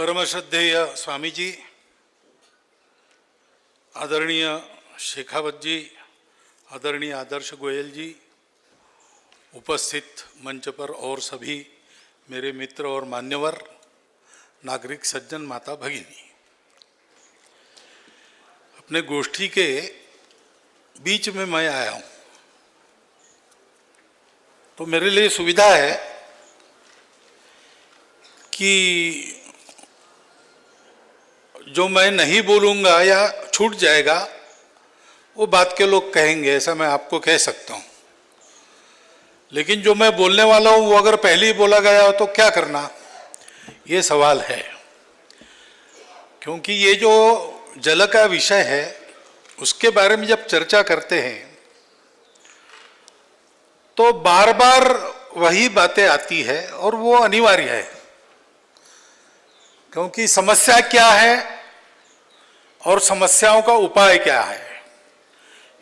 परम श्रद्धेय स्वामी जी, आदरणीय शेखावत जी, आदरणीय आदर्श गोयल जी, उपस्थित मंच पर और सभी मेरे मित्र और मान्यवर, नागरिक सज्जन, माता भगिनी, अपने गोष्ठी के बीच में मैं आया हूं तो मेरे लिए सुविधा है कि जो मैं नहीं बोलूँगा या छूट जाएगा वो बात के लोग कहेंगे, ऐसा मैं आपको कह सकता हूँ। लेकिन जो मैं बोलने वाला हूँ वो अगर पहले ही बोला गया हो तो क्या करना, ये सवाल है। क्योंकि ये जो जल का विषय है उसके बारे में जब चर्चा करते हैं तो बार बार वही बातें आती है और वो अनिवार्य है, क्योंकि समस्या क्या है और समस्याओं का उपाय क्या है,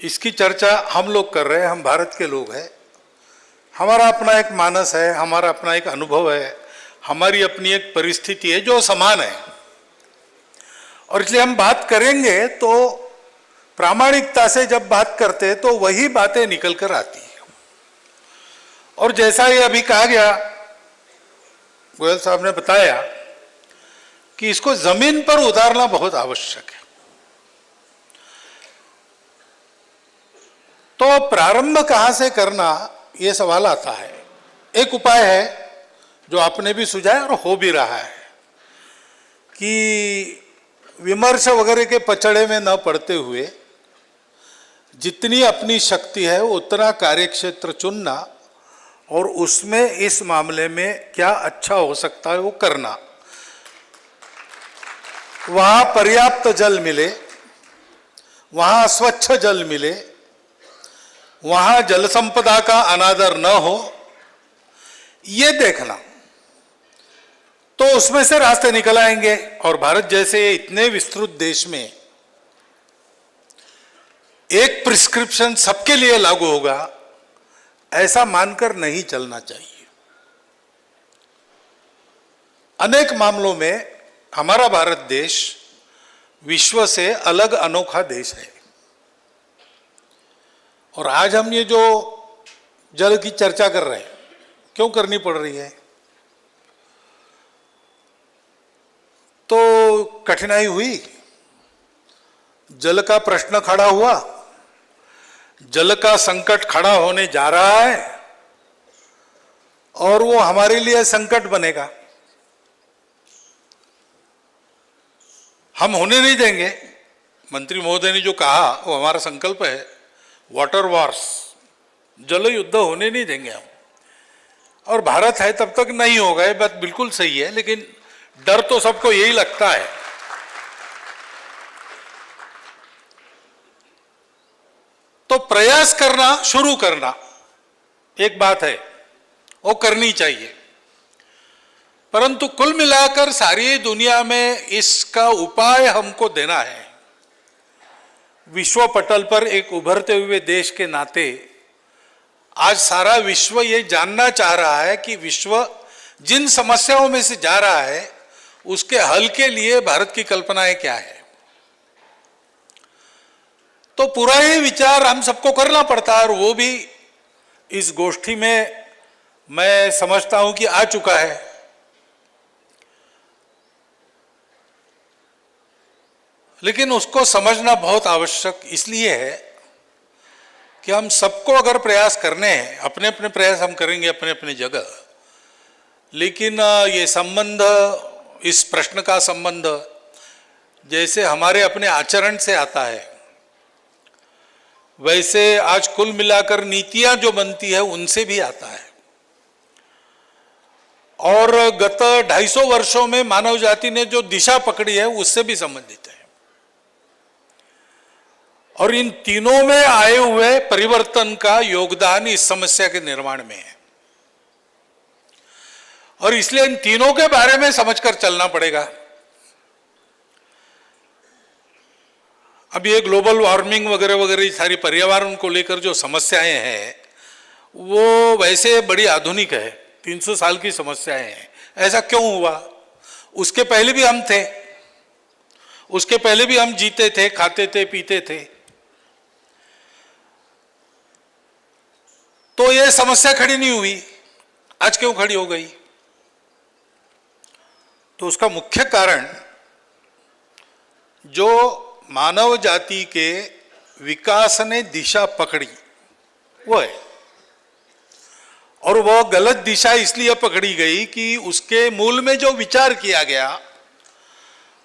इसकी चर्चा हम लोग कर रहे हैं। हम भारत के लोग हैं, हमारा अपना एक मानस है, हमारा अपना एक अनुभव है, हमारी अपनी एक परिस्थिति है जो समान है, और इसलिए हम बात करेंगे तो प्रामाणिकता से जब बात करते हैं तो वही बातें निकल कर आती है। और जैसा ये अभी कहा गया, गोयल साहब ने बताया कि इसको जमीन पर उतारना बहुत आवश्यक है। तो प्रारंभ कहां से करना, यह सवाल आता है। एक उपाय है जो आपने भी सुझाया और हो भी रहा है कि विमर्श वगैरह के पचड़े में न पड़ते हुए जितनी अपनी शक्ति है उतना कार्यक्षेत्र चुनना और उसमें इस मामले में क्या अच्छा हो सकता है वो करना। वहां पर्याप्त जल मिले, वहां स्वच्छ जल मिले, वहां जल संपदा का अनादर न हो, ये देखना, तो उसमें से रास्ते निकल आएंगे। और भारत जैसे इतने विस्तृत देश में एक प्रिस्क्रिप्शन सबके लिए लागू होगा, ऐसा मानकर नहीं चलना चाहिए। अनेक मामलों में हमारा भारत देश विश्व से अलग अनोखा देश है। और आज हम ये जो जल की चर्चा कर रहे हैं, क्यों करनी पड़ रही है? तो कठिनाई हुई, जल का प्रश्न खड़ा हुआ, जल का संकट खड़ा होने जा रहा है और वो हमारे लिए संकट बनेगा, हम होने नहीं देंगे। मंत्री महोदय ने जो कहा वो हमारा संकल्प है, वाटर वॉर्स, जल युद्ध होने नहीं देंगे हम। और भारत है तब तक नहीं होगा, ये बात बिल्कुल सही है, लेकिन डर तो सबको यही लगता है। तो प्रयास करना, शुरू करना एक बात है, वो करनी चाहिए। परंतु कुल मिलाकर सारी दुनिया में इसका उपाय हमको देना है। विश्व पटल पर एक उभरते हुए देश के नाते आज सारा विश्व ये जानना चाह रहा है कि विश्व जिन समस्याओं में से जा रहा है उसके हल के लिए भारत की कल्पनाएं क्या है। तो पूरा ही विचार हम सबको करना पड़ता है, और वो भी इस गोष्ठी में मैं समझता हूं कि आ चुका है। लेकिन उसको समझना बहुत आवश्यक इसलिए है कि हम सबको अगर प्रयास करने हैं, अपने अपने प्रयास हम करेंगे अपने अपने जगह, लेकिन ये संबंध, इस प्रश्न का संबंध जैसे हमारे अपने आचरण से आता है, वैसे आज कुल मिलाकर नीतियां जो बनती है उनसे भी आता है। और गत 250 वर्षों में मानव जाति ने जो दिशा पकड़ी है उससे भी संबंधित है। और इन तीनों में आए हुए परिवर्तन का योगदान इस समस्या के निर्माण में है, और इसलिए इन तीनों के बारे में समझकर चलना पड़ेगा। अब ये ग्लोबल वार्मिंग वगैरह वगैरह सारी पर्यावरण को लेकर जो समस्याएं हैं वो वैसे बड़ी आधुनिक है, 300 साल की समस्याएं हैं। ऐसा क्यों हुआ? उसके पहले भी हम थे, उसके पहले भी हम जीते थे, खाते थे, पीते थे। तो ये समस्या खड़ी नहीं हुई, आज क्यों खड़ी हो गई? तो उसका मुख्य कारण जो मानव जाति के विकास ने दिशा पकड़ी वो है। और वह गलत दिशा इसलिए पकड़ी गई कि उसके मूल में जो विचार किया गया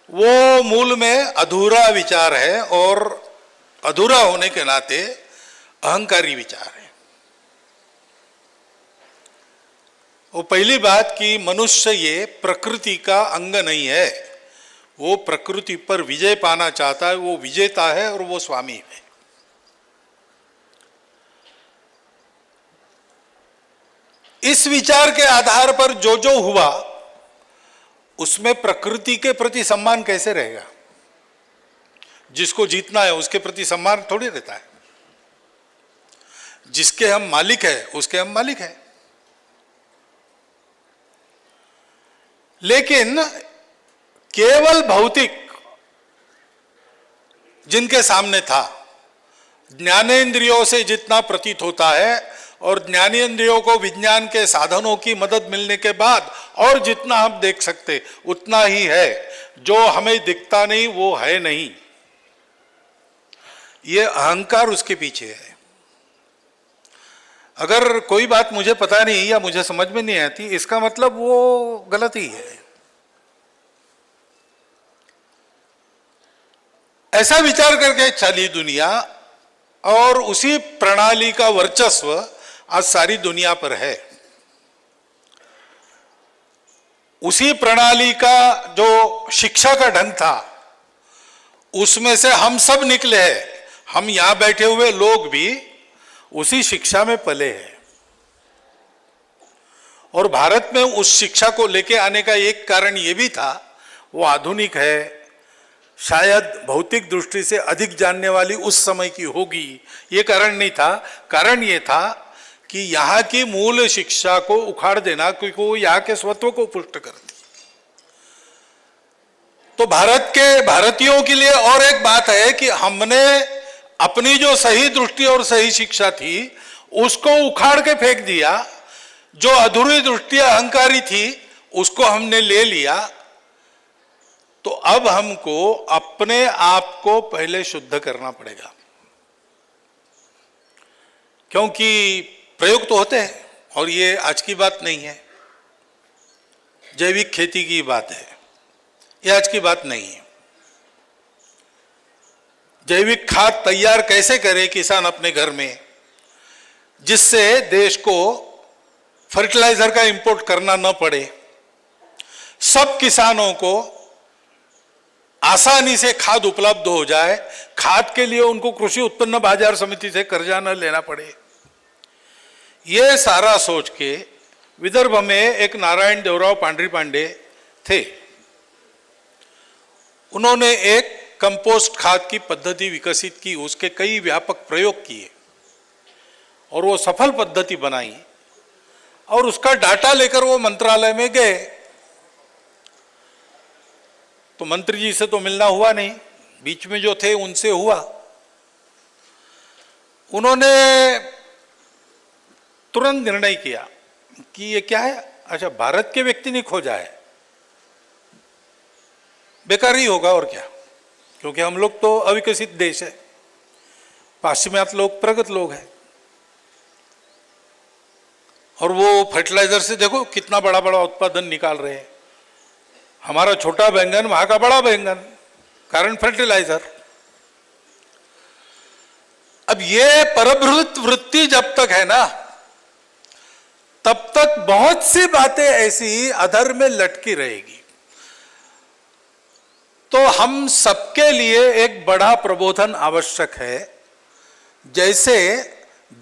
वो मूल में अधूरा विचार है, और अधूरा होने के नाते अहंकारी विचार है। वो पहली बात कि मनुष्य ये प्रकृति का अंग नहीं है, वो प्रकृति पर विजय पाना चाहता है, वो विजेता है और वो स्वामी है। इस विचार के आधार पर जो जो हुआ उसमें प्रकृति के प्रति सम्मान कैसे रहेगा? जिसको जीतना है उसके प्रति सम्मान थोड़ी रहता है। जिसके हम मालिक है उसके हम मालिक हैं। लेकिन केवल भौतिक जिनके सामने था, ज्ञानेंद्रियों से जितना प्रतीत होता है और ज्ञानेंद्रियों को विज्ञान के साधनों की मदद मिलने के बाद और जितना हम देख सकते उतना ही है। जो हमें दिखता नहीं वो है नहीं, ये अहंकार उसके पीछे है। अगर कोई बात मुझे पता नहीं या मुझे समझ में नहीं आती, इसका मतलब वो गलत ही है। ऐसा विचार करके चली दुनिया, और उसी प्रणाली का वर्चस्व आज सारी दुनिया पर है। उसी प्रणाली का जो शिक्षा का ढंग था उसमें से हम सब निकले हैं। हम यहां बैठे हुए लोग भी उसी शिक्षा में पले हैं। और भारत में उस शिक्षा को लेके आने का एक कारण यह भी था, वो आधुनिक है, शायद भौतिक दृष्टि से अधिक जानने वाली उस समय की होगी, ये कारण नहीं था। कारण ये था कि यहाँ की मूल शिक्षा को उखाड़ देना, क्योंकि वो यहाँ के स्वत्व को पुष्ट करती। तो भारत के भारतीयों के लिए और एक बात है कि हमने अपनी जो सही दृष्टि और सही शिक्षा थी उसको उखाड़ के फेंक दिया। जो अधूरी दृष्टि अहंकारी थी उसको हमने ले लिया। तो अब हमको अपने आप को पहले शुद्ध करना पड़ेगा, क्योंकि प्रयोग तो होते हैं और ये आज की बात नहीं है। जैविक खेती की बात है, ये आज की बात नहीं है। जैविक खाद तैयार कैसे करे किसान अपने घर में, जिससे देश को फर्टिलाइजर का इंपोर्ट करना न पड़े, सब किसानों को आसानी से खाद उपलब्ध हो जाए, खाद के लिए उनको कृषि उत्पन्न बाजार समिति से कर्जा न लेना पड़े। ये सारा सोच के विदर्भ में एक नारायण देवराव पांडरी पांडे थे। उन्होंने एक कंपोस्ट खाद की पद्धति विकसित की, उसके कई व्यापक प्रयोग किए और वो सफल पद्धति बनाई। और उसका डाटा लेकर वो मंत्रालय में गए। तो मंत्री जी से तो मिलना हुआ नहीं, बीच में जो थे उनसे हुआ। उन्होंने तुरंत निर्णय किया कि ये क्या है, अच्छा भारत के व्यक्ति ने खोजा है, बेकार ही होगा और क्या, क्योंकि हम लोग तो अविकसित देश है, पाश्चिमात्य लोग प्रगत लोग हैं। और वो फर्टिलाइजर से देखो कितना बड़ा बड़ा उत्पादन निकाल रहे हैं। हमारा छोटा बैंगन वहां का बड़ा बैंगन, कारण फर्टिलाइजर। अब ये परभृत वृत्ति जब तक है ना, तब तक बहुत सी बातें ऐसी अधर में लटकी रहेगी। तो हम सबके लिए एक बड़ा प्रबोधन आवश्यक है। जैसे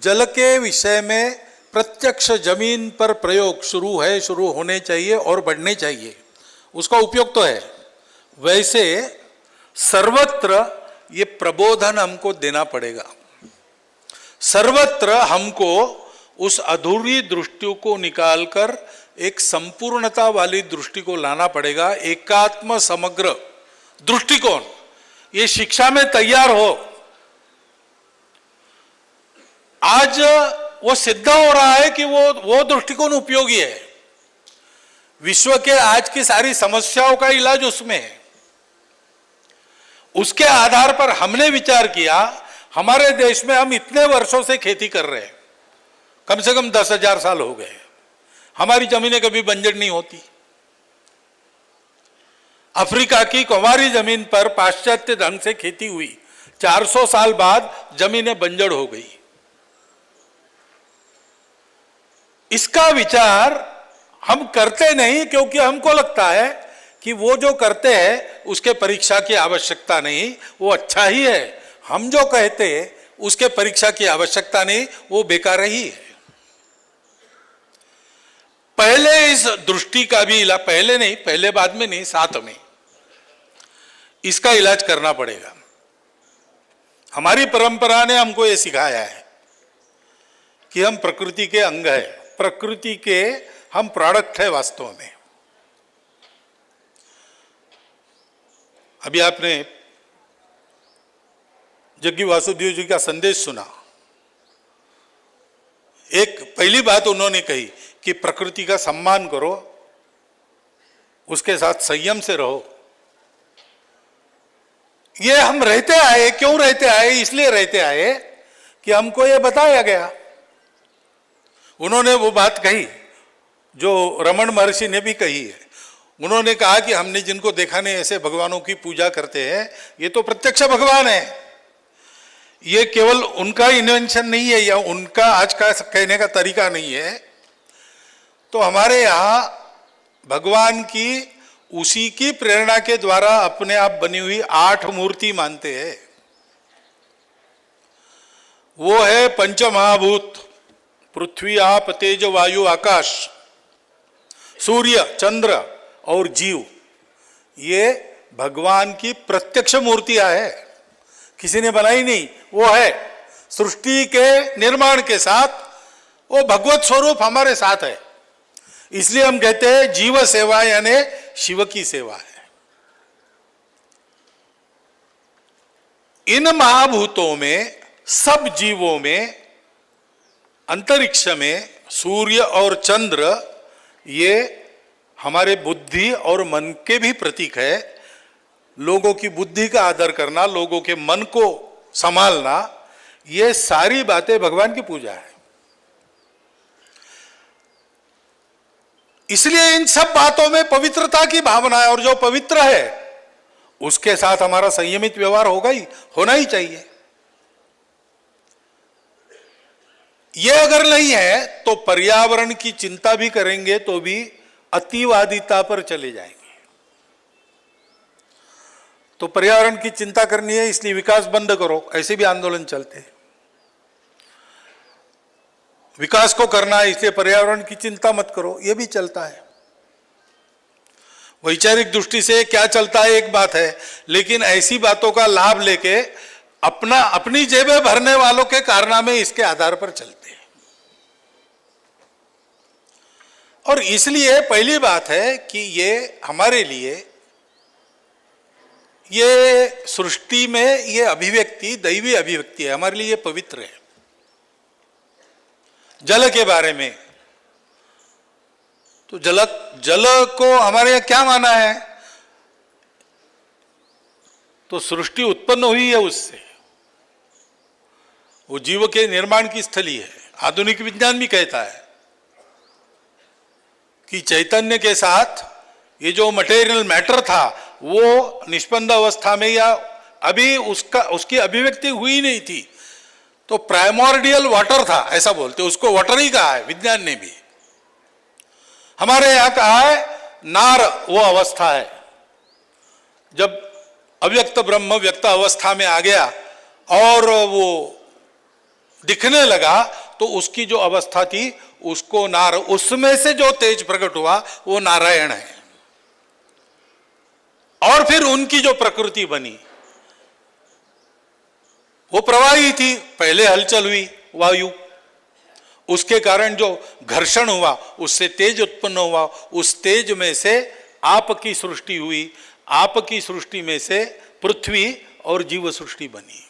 जल के विषय में प्रत्यक्ष जमीन पर प्रयोग शुरू होने चाहिए और बढ़ने चाहिए, उसका उपयोग तो है, वैसे सर्वत्र ये प्रबोधन हमको देना पड़ेगा। सर्वत्र हमको उस अधूरी दृष्टियों को निकालकर एक संपूर्णता वाली दृष्टि को लाना पड़ेगा, एकात्म समग्र दृष्टिकोण ये शिक्षा में तैयार हो। आज वो सिद्ध हो रहा है कि वो दृष्टिकोण उपयोगी है। विश्व के आज की सारी समस्याओं का इलाज उसमें है। उसके आधार पर हमने विचार किया, हमारे देश में हम इतने वर्षों से खेती कर रहे हैं, कम से कम 10,000 साल हो गए, हमारी जमीनें कभी बंजर नहीं होती। अफ्रीका की कुंवारी जमीन पर पाश्चात्य ढंग से खेती हुई, 400 साल बाद जमीनें बंजर हो गई। इसका विचार हम करते नहीं, क्योंकि हमको लगता है कि वो जो करते हैं उसके परीक्षा की आवश्यकता नहीं, वो अच्छा ही है। हम जो कहते हैं उसके परीक्षा की आवश्यकता नहीं, वो बेकार ही है। पहले इस दृष्टि का भी इलाज, पहले नहीं, पहले बाद में नहीं, साथ में इसका इलाज करना पड़ेगा। हमारी परंपरा ने हमको ये सिखाया है कि हम प्रकृति के अंग है, प्रकृति के हम प्रोडक्ट है वास्तव में। अभी आपने जग्गी वासुदेव जी का संदेश सुना। एक पहली बात उन्होंने कही कि प्रकृति का सम्मान करो, उसके साथ संयम से रहो। ये हम रहते आए, क्यों रहते आए? इसलिए रहते आए कि हमको ये बताया गया। उन्होंने वो बात कही जो रमण महर्षि ने भी कही है। उन्होंने कहा कि हमने जिनको देखा नहीं ऐसे भगवानों की पूजा करते हैं, ये तो प्रत्यक्ष भगवान है। ये केवल उनका इन्वेंशन नहीं है या उनका आज का कहने का तरीका नहीं है। तो हमारे यहाँ भगवान की उसी की प्रेरणा के द्वारा अपने आप बनी हुई 8 मूर्ति मानते हैं। वो है पंचमहाभूत, पृथ्वी आप तेज वायु आकाश, सूर्य चंद्र और जीव। ये भगवान की प्रत्यक्ष मूर्तियां है, किसी ने बनाई नहीं, वो है। सृष्टि के निर्माण के साथ वो भगवत स्वरूप हमारे साथ है। इसलिए हम कहते हैं जीव सेवा यानी शिव की सेवा है। इन महाभूतों में, सब जीवों में, अंतरिक्ष में सूर्य और चंद्र ये हमारे बुद्धि और मन के भी प्रतीक है। लोगों की बुद्धि का आदर करना, लोगों के मन को संभालना, ये सारी बातें भगवान की पूजा है। इसलिए इन सब बातों में पवित्रता की भावना है, और जो पवित्र है उसके साथ हमारा संयमित व्यवहार होना ही चाहिए। ये अगर नहीं है तो पर्यावरण की चिंता भी करेंगे तो भी अतिवादिता पर चले जाएंगे। तो पर्यावरण की चिंता करनी है इसलिए विकास बंद करो, ऐसे भी आंदोलन चलते हैं। विकास को करना है इसलिए पर्यावरण की चिंता मत करो, यह भी चलता है। वैचारिक दृष्टि से क्या चलता है एक बात है, लेकिन ऐसी बातों का लाभ लेके अपनी जेबें भरने वालों के कारनामे इसके आधार पर चलते हैं। और इसलिए पहली बात है कि ये हमारे लिए, ये सृष्टि में ये अभिव्यक्ति दैवी अभिव्यक्ति है, हमारे लिए ये पवित्र है। जल के बारे में तो जल को हमारे यहाँ क्या माना है? तो सृष्टि उत्पन्न हुई है उससे, वो जीव के निर्माण की स्थली है। आधुनिक विज्ञान भी कहता है कि चैतन्य के साथ ये जो मटेरियल मैटर था वो निष्पन्द अवस्था में या अभी उसकी अभिव्यक्ति हुई नहीं थी, तो प्राइमोर्डियल वाटर था, ऐसा बोलते, उसको वाटर ही कहा है विज्ञान ने भी। हमारे यहां कहा है नार वो अवस्था है जब अव्यक्त ब्रह्म व्यक्त अवस्था में आ गया और वो दिखने लगा, तो उसकी जो अवस्था थी उसको नार, उसमें से जो तेज प्रकट हुआ वो नारायण है। और फिर उनकी जो प्रकृति बनी वो प्रवाही थी, पहले हलचल हुई वायु, उसके कारण जो घर्षण हुआ, उससे तेज उत्पन्न हुआ, उस तेज में से आपकी सृष्टि हुई, आपकी सृष्टि में से पृथ्वी और जीव सृष्टि बनी।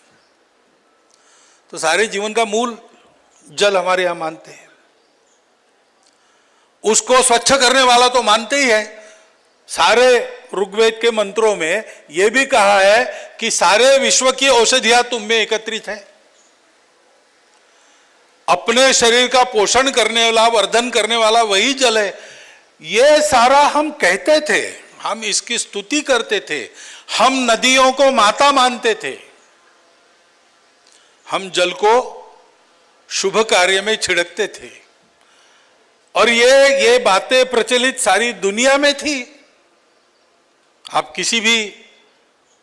तो सारे जीवन का मूल जल हमारे यहां मानते हैं। उसको स्वच्छ करने वाला तो मानते ही है। सारे ऋग्वेद के मंत्रों में यह भी कहा है कि सारे विश्व की औषधियां तुम में एकत्रित है। अपने शरीर का पोषण करने वाला, वर्धन करने वाला वही जल है। ये सारा हम कहते थे, हम इसकी स्तुति करते थे, हम नदियों को माता मानते थे, हम जल को शुभ कार्य में छिड़कते थे, और ये बातें प्रचलित सारी दुनिया में थी। आप किसी भी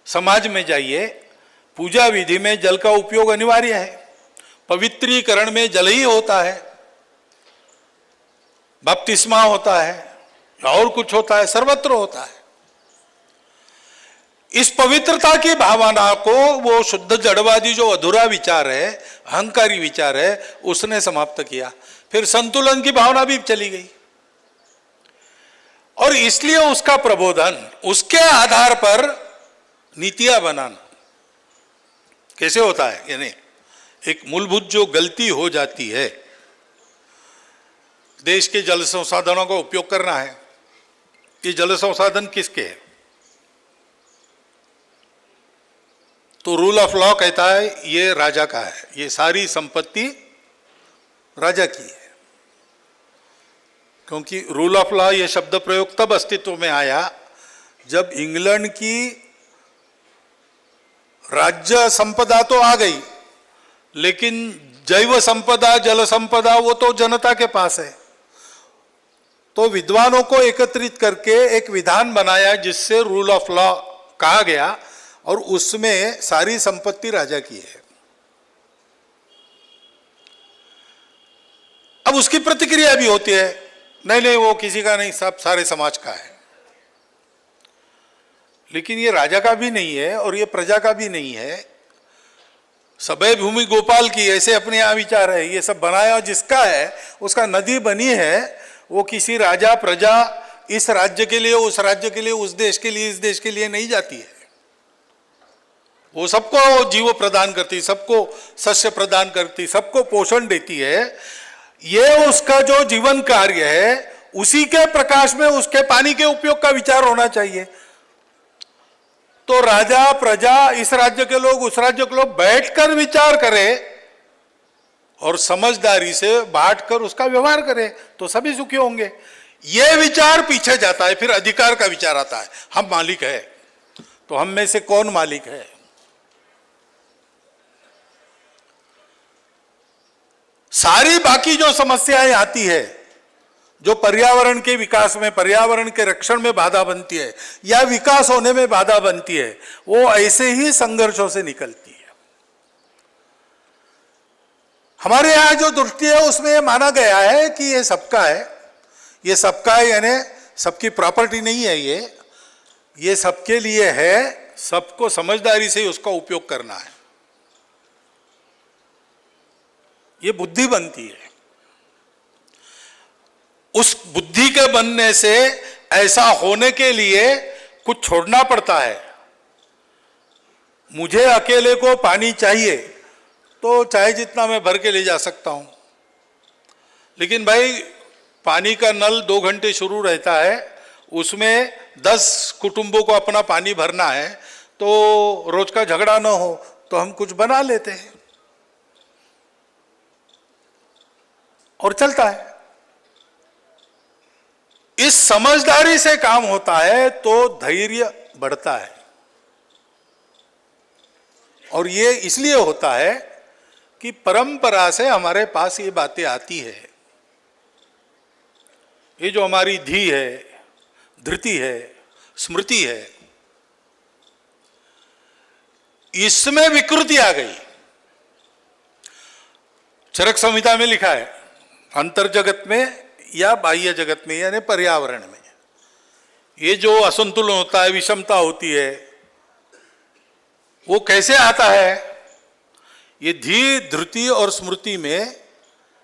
समाज में जाइए, पूजा विधि में जल का उपयोग अनिवार्य है, पवित्रीकरण में जल ही होता है, बपतिस्मा होता है, और कुछ होता है, सर्वत्र होता है। इस पवित्रता की भावना को वो शुद्ध जड़वादी जो अधूरा विचार है, अहंकारी विचार है, उसने समाप्त किया। फिर संतुलन की भावना भी चली गई, और इसलिए उसका प्रबोधन, उसके आधार पर नीतियां बनाना कैसे होता है। यानी एक मूलभूत जो गलती हो जाती है, देश के जल संसाधनों का उपयोग करना है। ये जल संसाधन किसके है? तो रूल ऑफ लॉ कहता है ये राजा का है, ये सारी संपत्ति राजा की है। क्योंकि रूल ऑफ लॉ ये शब्द प्रयोग तब अस्तित्व में आया जब इंग्लैंड की राज्य संपदा तो आ गई, लेकिन जैव संपदा, जल संपदा वो तो जनता के पास है। तो विद्वानों को एकत्रित करके एक विधान बनाया जिससे रूल ऑफ लॉ कहा गया, और उसमें सारी संपत्ति राजा की है। अब उसकी प्रतिक्रिया भी होती है, नहीं नहीं वो किसी का नहीं, सब सारे समाज का है। लेकिन ये राजा का भी नहीं है और ये प्रजा का भी नहीं है। सबे भूमि गोपाल की, ऐसे अपने यहां विचार है। ये सब बनाया जिसका है, उसका नदी बनी है, वो किसी राजा प्रजा, इस राज्य के लिए, उस राज्य के लिए, उस देश के लिए, इस देश के लिए नहीं जाती है। वो सबको जीव प्रदान करती, सबको सस्य प्रदान करती, सबको पोषण देती है। ये उसका जो जीवन कार्य है, उसी के प्रकाश में उसके पानी के उपयोग का विचार होना चाहिए। तो राजा प्रजा, इस राज्य के लोग, उस राज्य के लोग बैठकर विचार करें और समझदारी से बांटकर उसका व्यवहार करें, तो सभी सुखी होंगे। यह विचार पीछे जाता है, फिर अधिकार का विचार आता है। हम मालिक है, तो हम में से कौन मालिक है? सारी बाकी जो समस्याएं आती है, जो पर्यावरण के विकास में, पर्यावरण के रक्षण में बाधा बनती है या विकास होने में बाधा बनती है, वो ऐसे ही संघर्षों से निकलती है। हमारे यहां जो दृष्टि है उसमें यह माना गया है कि ये सबका है, ये सबका है, यानी सबकी प्रॉपर्टी नहीं है, ये सबके लिए है, सबको समझदारी से उसका उपयोग करना है। ये बुद्धि बनती है। उस बुद्धि के बनने से ऐसा होने के लिए कुछ छोड़ना पड़ता है। मुझे अकेले को पानी चाहिए तो चाहे जितना मैं भर के ले जा सकता हूं, लेकिन भाई पानी का नल 2 घंटे शुरू रहता है, उसमें 10 कुटुंबों को अपना पानी भरना है, तो रोज का झगड़ा ना हो तो हम कुछ बना लेते हैं और चलता है। इस समझदारी से काम होता है तो धैर्य बढ़ता है, और ये इसलिए होता है कि परंपरा से हमारे पास ये बातें आती है। ये जो हमारी धी है, धृति है, स्मृति है, इसमें विकृति आ गई। चरक संहिता में लिखा है, अंतर जगत में या बाह्य जगत में, यानी पर्यावरण में, ये जो असंतुलन होता है, विषमता होती है, वो कैसे आता है? ये धी, धृति और स्मृति में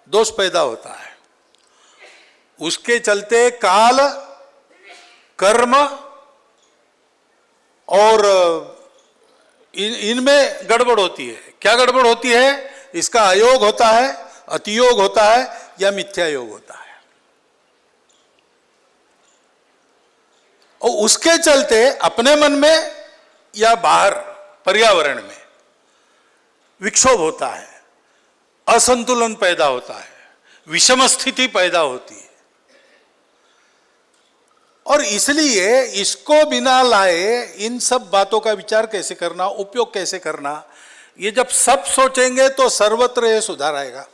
दोष पैदा होता है। उसके चलते काल, कर्म और इनमें गड़बड़ होती है। क्या गड़बड़ होती है? इसका अयोग होता है, अतियोग होता है या मिथ्या योग होता है। और उसके चलते अपने मन में या बाहर पर्यावरण में विक्षोभ होता है, असंतुलन पैदा होता है, विषम स्थिति पैदा होती है। और इसलिए इसको बिना लाए इन सब बातों का विचार कैसे करना, उपयोग कैसे करना, ये जब सब सोचेंगे तो सर्वत्र ये सुधार आएगा।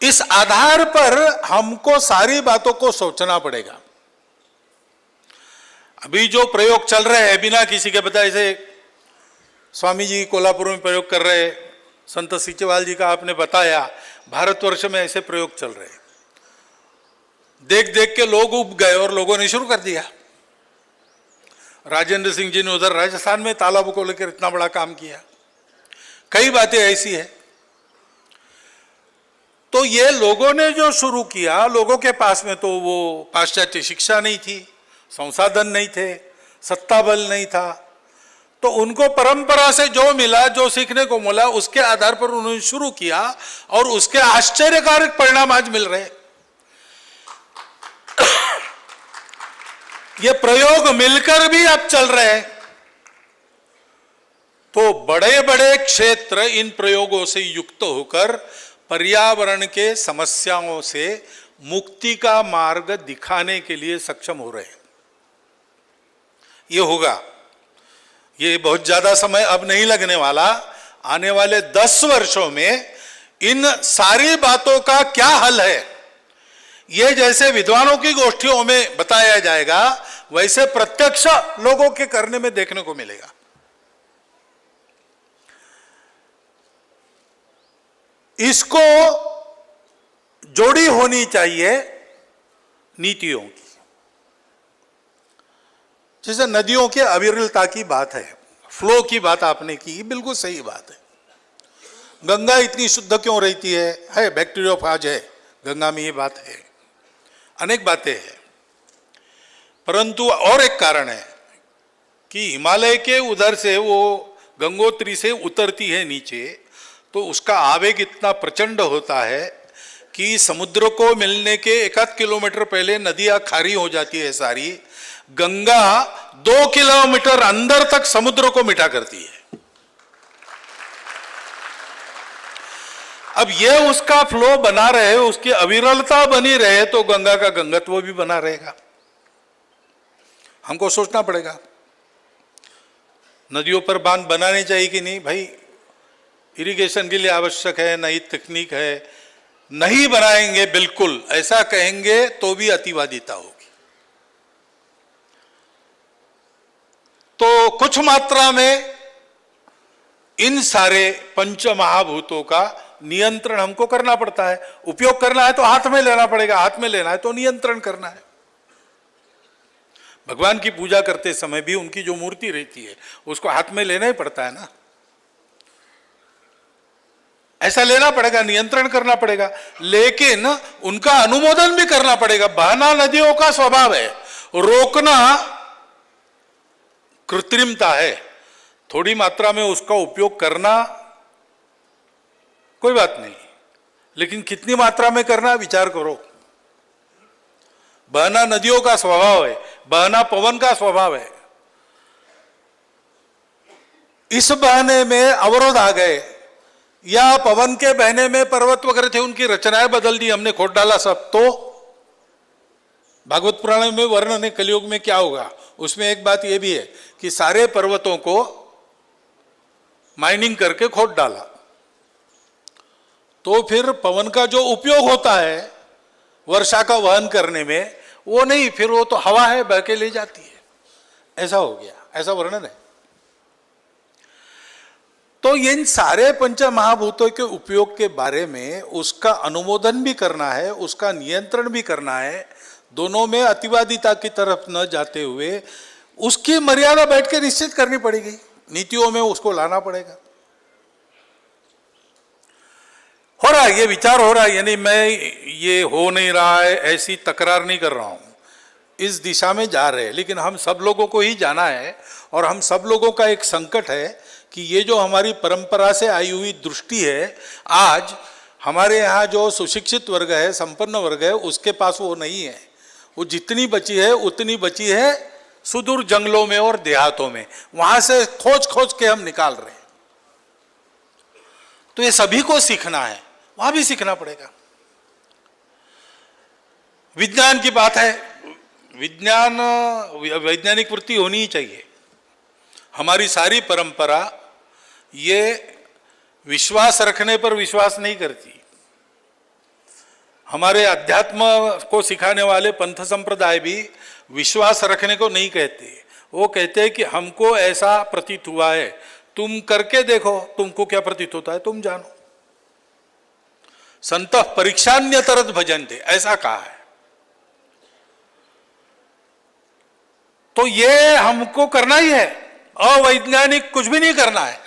इस आधार पर हमको सारी बातों को सोचना पड़ेगा। अभी जो प्रयोग चल रहे हैं बिना किसी के बताए, से स्वामी जी कोल्हापुर में प्रयोग कर रहे, संत सीचेवाल जी का आपने बताया, भारतवर्ष में ऐसे प्रयोग चल रहे। देख देख के लोग उब गए और लोगों ने शुरू कर दिया। राजेंद्र सिंह जी ने उधर राजस्थान में तालाबों को लेकर इतना बड़ा काम किया। कई बातें ऐसी है। तो ये लोगों ने जो शुरू किया, लोगों के पास में तो वो पाश्चात्य शिक्षा नहीं थी, संसाधन नहीं थे, सत्ता बल नहीं था, तो उनको परंपरा से जो मिला, जो सीखने को मिला, उसके आधार पर उन्होंने शुरू किया और उसके आश्चर्यकारक परिणाम आज मिल रहे। ये प्रयोग मिलकर भी अब चल रहे हैं। तो बड़े बड़े क्षेत्र इन प्रयोगों से युक्त होकर पर्यावरण के समस्याओं से मुक्ति का मार्ग दिखाने के लिए सक्षम हो रहे हैं। ये होगा, ये बहुत ज्यादा समय अब नहीं लगने वाला। आने वाले 10 वर्षों में इन सारी बातों का क्या हल है, ये जैसे विद्वानों की गोष्ठियों में बताया जाएगा, वैसे प्रत्यक्ष लोगों के करने में देखने को मिलेगा। इसको जोड़ी होनी चाहिए नीतियों की। जैसे नदियों के अविरलता की बात है, फ्लो की बात आपने की, बिल्कुल सही बात है। गंगा इतनी शुद्ध क्यों रहती है बैक्टीरियोफाज है गंगा में, ये बात है, अनेक बातें हैं। परंतु और एक कारण है कि हिमालय के उधर से वो गंगोत्री से उतरती है नीचे, तो उसका आवेग इतना प्रचंड होता है कि समुद्र को मिलने के 1 किलोमीटर पहले नदियां खारी हो जाती है सारी। गंगा 2 किलोमीटर अंदर तक समुद्र को मिटा करती है। अब ये उसका फ्लो बना रहे, उसकी अविरलता बनी रहे, तो गंगा का गंगत्व भी बना रहेगा। हमको सोचना पड़ेगा नदियों पर बांध बनाने चाहिए कि नहीं। भाई इरिगेशन के लिए आवश्यक है, नई तकनीक है, नहीं बनाएंगे बिल्कुल ऐसा कहेंगे तो भी अतिवादिता होगी। तो कुछ मात्रा में इन सारे पंच महाभूतों का नियंत्रण हमको करना पड़ता है। उपयोग करना है तो हाथ में लेना पड़ेगा, हाथ में लेना है तो नियंत्रण करना है। भगवान की पूजा करते समय भी उनकी जो मूर्ति रहती है उसको हाथ में लेना ही पड़ता है ना, ऐसा लेना पड़ेगा, नियंत्रण करना पड़ेगा, लेकिन उनका अनुमोदन भी करना पड़ेगा। बहना नदियों का स्वभाव है, रोकना कृत्रिमता है। थोड़ी मात्रा में उसका उपयोग करना कोई बात नहीं, लेकिन कितनी मात्रा में करना विचार करो। बहना नदियों का स्वभाव है, बहना पवन का स्वभाव है। इस बहने में अवरोध आ गए या पवन के बहने में पर्वत वगैरह थे, उनकी रचनाएं बदल दी, हमने खोद डाला सब, तो भागवत पुराण में वर्णन है कलयुग में क्या होगा। उसमें एक बात यह भी है कि सारे पर्वतों को माइनिंग करके खोद डाला, तो फिर पवन का जो उपयोग होता है वर्षा का वहन करने में, वो नहीं, फिर वो तो हवा है, बह के ले जाती है। ऐसा हो गया, ऐसा वर्णन है। तो इन सारे पंच महाभूतों के उपयोग के बारे में उसका अनुमोदन भी करना है, उसका नियंत्रण भी करना है, दोनों में अतिवादिता की तरफ न जाते हुए उसकी मर्यादा बैठ के निश्चित करनी पड़ेगी, नीतियों में उसको लाना पड़ेगा। हो रहा है, ये विचार हो रहा है, यानी मैं ये हो नहीं रहा है ऐसी तकरार नहीं कर रहा हूँ, इस दिशा में जा रहे हैं। लेकिन हम सब लोगों को ही जाना है और हम सब लोगों का एक संकट है कि ये जो हमारी परंपरा से आई हुई दृष्टि है, आज हमारे यहाँ जो सुशिक्षित वर्ग है, संपन्न वर्ग है, उसके पास वो नहीं है। वो जितनी बची है उतनी बची है सुदूर जंगलों में और देहातों में, वहां से खोज खोज के हम निकाल रहे हैं। तो ये सभी को सीखना है, वहां भी सीखना पड़ेगा। विज्ञान की बात है, विज्ञान वैज्ञानिक वृत्ति होनी ही चाहिए। हमारी सारी परंपरा ये विश्वास रखने पर विश्वास नहीं करती। हमारे अध्यात्म को सिखाने वाले पंथ संप्रदाय भी विश्वास रखने को नहीं कहते, वो कहते हैं कि हमको ऐसा प्रतीत हुआ है, तुम करके देखो तुमको क्या प्रतीत होता है, तुम जानो। संतः परीक्षान्यतरत भजन्ते, ऐसा कहा है। तो ये हमको करना ही है, अवैज्ञानिक कुछ भी नहीं करना है।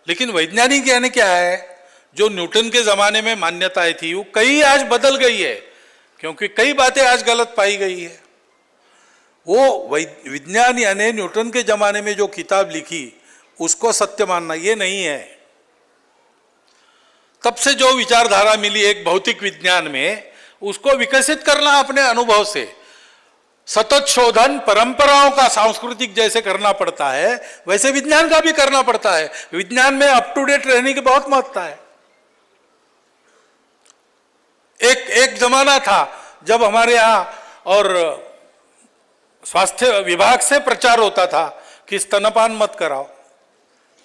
लेकिन वैज्ञानिक यानी क्या है, जो न्यूटन के जमाने में मान्यताएं थी वो कई आज बदल गई है, क्योंकि कई बातें आज गलत पाई गई है। वो विज्ञान यानी न्यूटन के जमाने में जो किताब लिखी उसको सत्य मानना, ये नहीं है। तब से जो विचारधारा मिली एक भौतिक विज्ञान में, उसको विकसित करना अपने अनुभव से, सतत शोधन परंपराओं का सांस्कृतिक जैसे करना पड़ता है, वैसे विज्ञान का भी करना पड़ता है। विज्ञान में अप टू डेट रहने की बहुत महत्ता है। एक जमाना था जब हमारे यहाँ और स्वास्थ्य विभाग से प्रचार होता था कि स्तनपान मत कराओ,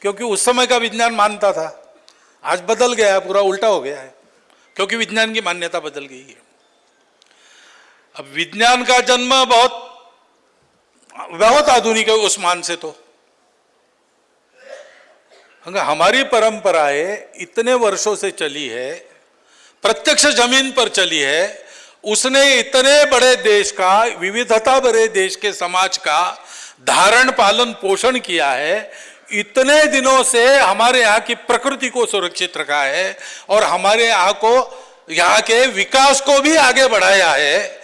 क्योंकि उस समय का विज्ञान मानता था। आज बदल गया है, पूरा उल्टा हो गया है, क्योंकि विज्ञान की मान्यता बदल गई है। अब विज्ञान का जन्म बहुत आधुनिक है उस मान से। तो हमारी परंपराएं इतने वर्षों से चली है, प्रत्यक्ष जमीन पर चली है। उसने इतने बड़े देश का, विविधता भरे देश के समाज का धारण पालन पोषण किया है, इतने दिनों से हमारे यहाँ की प्रकृति को सुरक्षित रखा है और हमारे यहाँ को, यहाँ के विकास को भी आगे बढ़ाया है।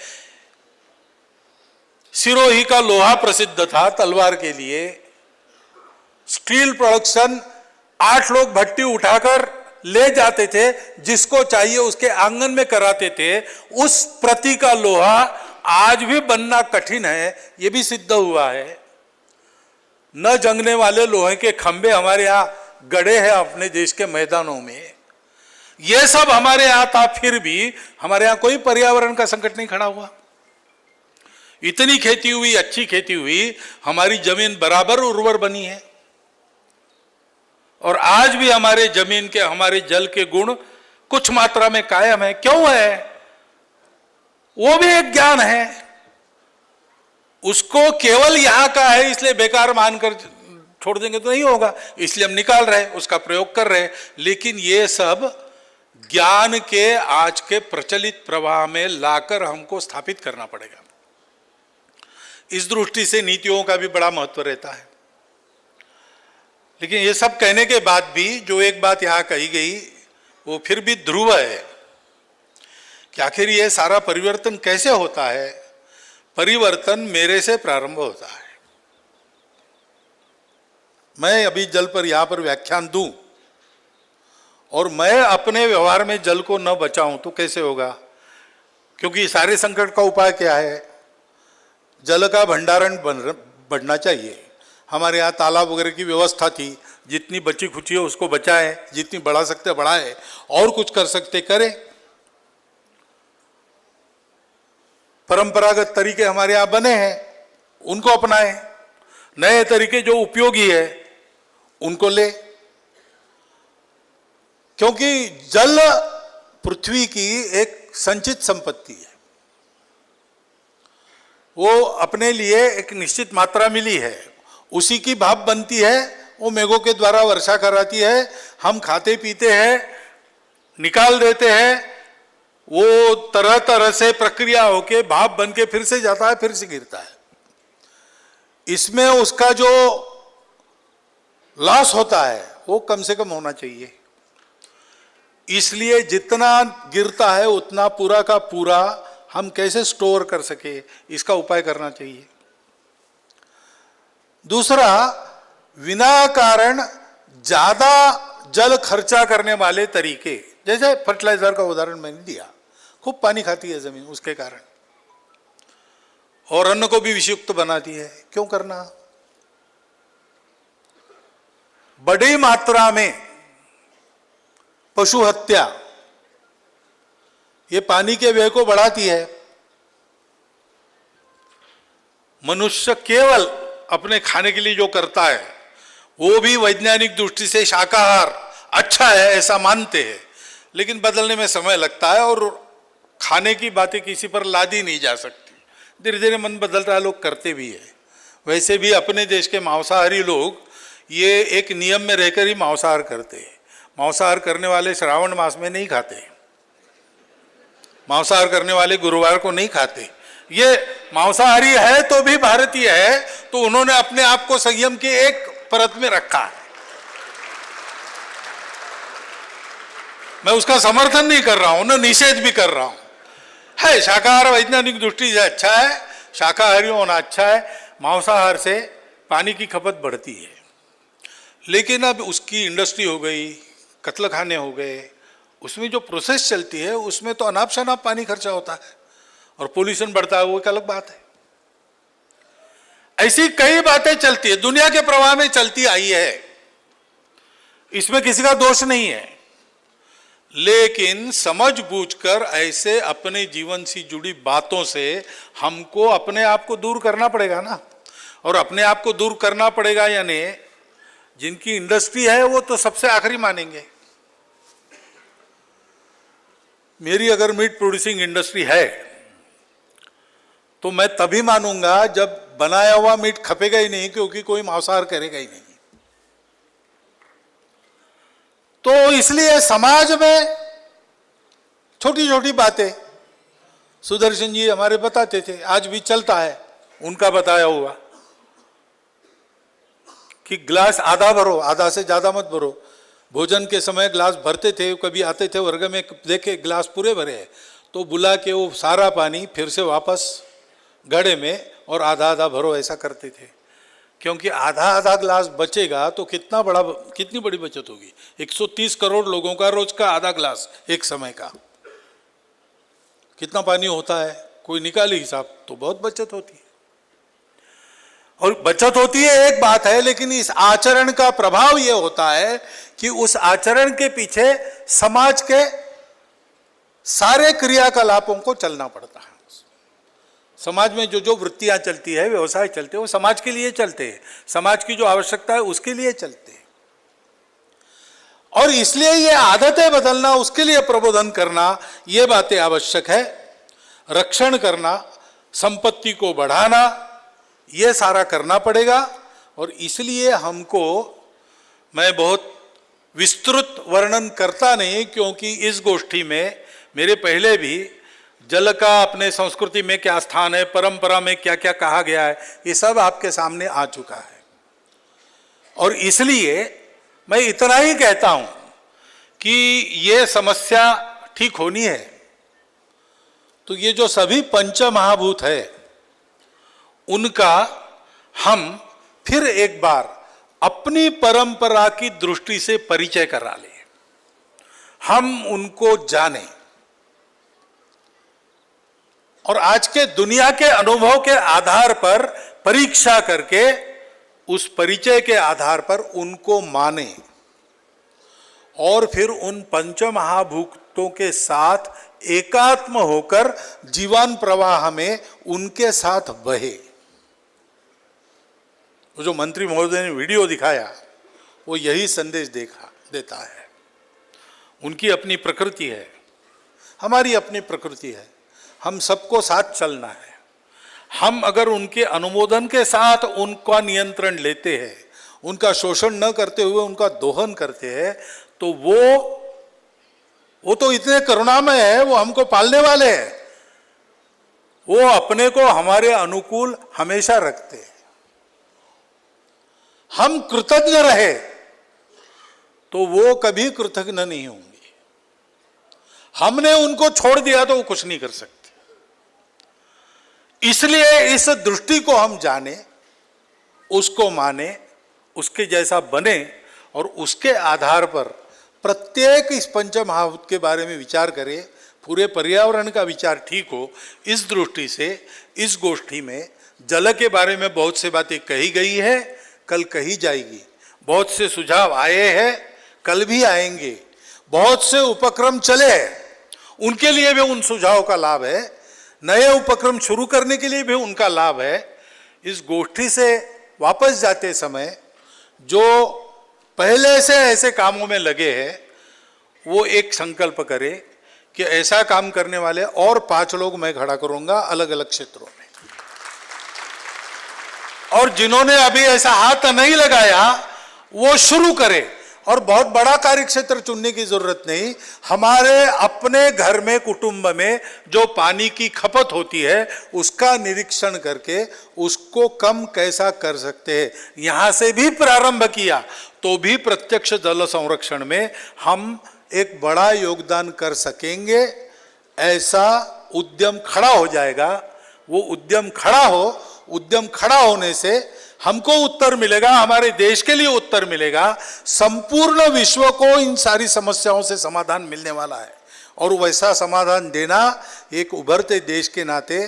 सिरोही का लोहा प्रसिद्ध था तलवार के लिए। स्टील प्रोडक्शन 8 लोग भट्टी उठाकर ले जाते थे, जिसको चाहिए उसके आंगन में कराते थे। उस प्रति का लोहा आज भी बनना कठिन है, यह भी सिद्ध हुआ है। न जंगने वाले लोहे के खंबे हमारे यहाँ गड़े हैं अपने देश के मैदानों में। यह सब हमारे यहाँ था, फिर भी हमारे यहाँ कोई पर्यावरण का संकट नहीं खड़ा हुआ। इतनी खेती हुई, अच्छी खेती हुई, हमारी जमीन बराबर उर्वर बनी है और आज भी हमारे जमीन के, हमारे जल के गुण कुछ मात्रा में कायम है। क्यों है? वो भी एक ज्ञान है। उसको केवल यहां का है इसलिए बेकार मानकर छोड़ देंगे तो नहीं होगा, इसलिए हम निकाल रहे, उसका प्रयोग कर रहे। लेकिन ये सब ज्ञान के आज के प्रचलित प्रवाह में लाकर हमको स्थापित करना पड़ेगा। इस दृष्टि से नीतियों का भी बड़ा महत्व रहता है। लेकिन ये सब कहने के बाद भी जो एक बात यहां कही गई वो फिर भी ध्रुव है कि आखिर ये सारा परिवर्तन कैसे होता है। परिवर्तन मेरे से प्रारंभ होता है। मैं अभी जल पर यहां पर व्याख्यान दूं और मैं अपने व्यवहार में जल को न बचाऊं तो कैसे होगा? क्योंकि सारे संकट का उपाय क्या है? जल का भंडारण बढ़ना चाहिए। हमारे यहाँ तालाब वगैरह की व्यवस्था थी, जितनी बची खुची है उसको बचाएं, जितनी बढ़ा सकते बढ़ाएं, और कुछ कर सकते करें। परंपरागत तरीके हमारे यहाँ बने हैं, उनको अपनाएं। नए तरीके जो उपयोगी है उनको ले, क्योंकि जल पृथ्वी की एक संचित संपत्ति है। वो अपने लिए एक निश्चित मात्रा मिली है, उसी की भाप बनती है, वो मेघों के द्वारा वर्षा कराती है, हम खाते पीते हैं, निकाल देते हैं, वो तरह तरह से प्रक्रिया होके भाप बन के फिर से जाता है, फिर से गिरता है। इसमें उसका जो लॉस होता है वो कम से कम होना चाहिए। इसलिए जितना गिरता है उतना पूरा का पूरा हम कैसे स्टोर कर सके, इसका उपाय करना चाहिए। दूसरा, बिना कारण ज्यादा जल खर्चा करने वाले तरीके, जैसे फर्टिलाइजर का उदाहरण मैंने दिया, खूब पानी खाती है जमीन उसके कारण, और अन्न को भी विषयुक्त बनाती है, क्यों करना। बड़ी मात्रा में पशु हत्या ये पानी के व्यय को बढ़ाती है। मनुष्य केवल अपने खाने के लिए जो करता है वो भी वैज्ञानिक दृष्टि से शाकाहार अच्छा है ऐसा मानते हैं, लेकिन बदलने में समय लगता है और खाने की बातें किसी पर लादी नहीं जा सकती। धीरे धीरे मन बदलता है, लोग करते भी है। वैसे भी अपने देश के मांसाहारी लोग ये एक नियम में रहकर ही मांसाहार करते हैं। मांसाहार करने वाले श्रावण मास में नहीं खाते, मांसाहार करने वाले गुरुवार को नहीं खाते। ये मांसाहारी है तो भी भारतीय है, तो उन्होंने अपने आप को संयम के एक परत में रखा है। मैं उसका समर्थन नहीं कर रहा हूं, ना निषेध भी कर रहा हूं। है शाकाहार वैज्ञानिक दृष्टि से अच्छा है, शाकाहारी होना अच्छा है। मांसाहार से पानी की खपत बढ़ती है, लेकिन अब उसकी इंडस्ट्री हो गई, कत्लखाने हो गए, उसमें जो प्रोसेस चलती है उसमें तो अनाप शनाप पानी खर्चा होता है और पोल्यूशन बढ़ता है, वो एक अलग बात है। ऐसी कई बातें चलती है, दुनिया के प्रवाह में चलती आई है, इसमें किसी का दोष नहीं है। लेकिन समझ बूझकर ऐसे अपने जीवन से जुड़ी बातों से हमको अपने आप को दूर करना पड़ेगा ना। और अपने आप को दूर करना पड़ेगा यानी जिनकी इंडस्ट्री है वो तो सबसे आखिरी मानेंगे। मेरी अगर मीट प्रोड्यूसिंग इंडस्ट्री है तो मैं तभी मानूंगा जब बनाया हुआ मीट खपेगा ही नहीं, क्योंकि कोई मांसाहार करेगा ही नहीं। तो इसलिए समाज में छोटी छोटी बातें सुदर्शन जी हमारे बताते थे, आज भी चलता है उनका बताया हुआ कि ग्लास आधा भरो, आधा से ज्यादा मत भरो। भोजन के समय ग्लास भरते थे, कभी आते थे वर्ग में, देखे ग्लास पूरे भरे हैं तो बुला के वो सारा पानी फिर से वापस घड़े में और आधा आधा भरो, ऐसा करते थे। क्योंकि आधा आधा ग्लास बचेगा तो कितनी बड़ी बचत होगी। 130 करोड़ लोगों का रोज का आधा ग्लास एक समय का कितना पानी होता है, कोई निकाले हिसाब, तो बहुत बचत होती है। और बचत होती है एक बात है, लेकिन इस आचरण का प्रभाव यह होता है कि उस आचरण के पीछे समाज के सारे क्रियाकलापों को चलना पड़ता है। समाज में जो जो वृत्तियां चलती है, व्यवसाय चलते हैं, वो समाज के लिए चलते हैं, समाज की जो आवश्यकता है उसके लिए चलते हैं। और इसलिए ये आदतें बदलना, उसके लिए प्रबोधन करना, ये बातें आवश्यक है। रक्षण करना, संपत्ति को बढ़ाना, ये सारा करना पड़ेगा। और इसलिए हमको, मैं बहुत विस्तृत वर्णन करता नहीं, क्योंकि इस गोष्ठी में मेरे पहले भी जल का अपने संस्कृति में क्या स्थान है, परंपरा में क्या क्या कहा गया है, ये सब आपके सामने आ चुका है। और इसलिए मैं इतना ही कहता हूं कि ये समस्या ठीक होनी है तो ये जो सभी पंच महाभूत है उनका हम फिर एक बार अपनी परंपरा की दृष्टि से परिचय करा लें, हम उनको जानें और आज के दुनिया के अनुभव के आधार पर परीक्षा करके उस परिचय के आधार पर उनको माने और फिर उन पंच महाभूतों के साथ एकात्म होकर जीवन प्रवाह में उनके साथ बहे। वो जो मंत्री महोदय ने वीडियो दिखाया वो यही संदेश देता है। उनकी अपनी प्रकृति है, हमारी अपनी प्रकृति है, हम सबको साथ चलना है। हम अगर उनके अनुमोदन के साथ उनका नियंत्रण लेते हैं, उनका शोषण न करते हुए उनका दोहन करते हैं, तो वो तो इतने करुणामय है, वो हमको पालने वाले हैं, वो अपने को हमारे अनुकूल हमेशा रखते हैं। हम कृतज्ञ रहे तो वो कभी कृतज्ञ नहीं होंगे। हमने उनको छोड़ दिया तो वो कुछ नहीं कर सकते। इसलिए इस दृष्टि को हम जाने, उसको माने, उसके जैसा बने और उसके आधार पर प्रत्येक इस पंच महाभूत के बारे में विचार करें, पूरे पर्यावरण का विचार ठीक हो। इस दृष्टि से इस गोष्ठी में जल के बारे में बहुत सी बातें कही गई है, कल कही जाएगी। बहुत से सुझाव आए हैं, कल भी आएंगे। बहुत से उपक्रम चले हैं, उनके लिए भी उन सुझावों का लाभ है। नए उपक्रम शुरू करने के लिए भी उनका लाभ है। इस गोष्ठी से वापस जाते समय जो पहले से ऐसे कामों में लगे हैं, वो एक संकल्प करे कि ऐसा काम करने वाले और 5 लोग मैं खड़ा करूंगा अलग अलग क्षेत्रों में। और जिन्होंने अभी ऐसा हाथ नहीं लगाया वो शुरू करे। और बहुत बड़ा कार्य क्षेत्र चुनने की जरूरत नहीं। हमारे अपने घर में, कुटुंब में जो पानी की खपत होती है उसका निरीक्षण करके उसको कम कैसा कर सकते हैं, यहां से भी प्रारंभ किया तो भी प्रत्यक्ष जल संरक्षण में हम एक बड़ा योगदान कर सकेंगे। ऐसा उद्यम खड़ा हो जाएगा। वो उद्यम खड़ा होने से हमको उत्तर मिलेगा, हमारे देश के लिए उत्तर मिलेगा, संपूर्ण विश्व को इन सारी समस्याओं से समाधान मिलने वाला है। और वैसा समाधान देना एक उभरते देश के नाते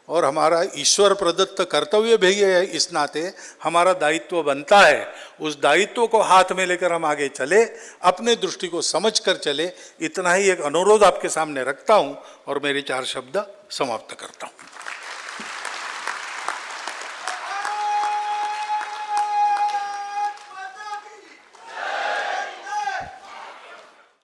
और हमारा ईश्वर प्रदत्त कर्तव्य भी है, इस नाते हमारा दायित्व बनता है। उस दायित्व को हाथ में लेकर हम आगे चले, अपने दृष्टि को समझ कर चले। इतना ही एक अनुरोध आपके सामने रखता हूं और मेरे 4 शब्द समाप्त करता हूं।